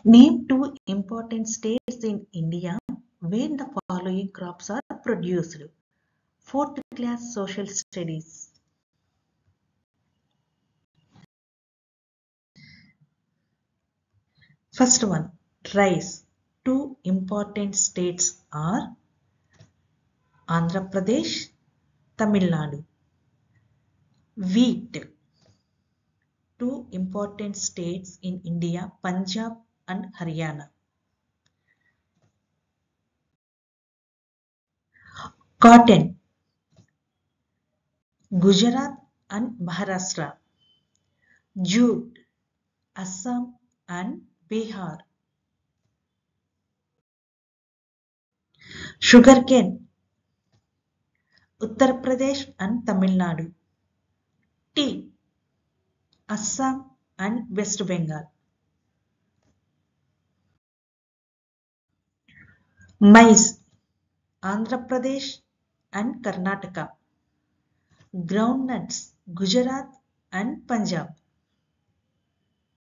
Name two important states in India where the following crops are produced. Fourth class social studies. First one, rice. Two important states are Andhra Pradesh, Tamil Nadu. Wheat. Two important states in India, Punjab and Haryana. Cotton. Gujarat and Maharashtra. Jute. Assam and Bihar. Sugarcane. Uttar Pradesh and Tamil Nadu. Tea. Assam and West Bengal. Maize. Andhra Pradesh and Karnataka. Groundnuts. Gujarat and Punjab.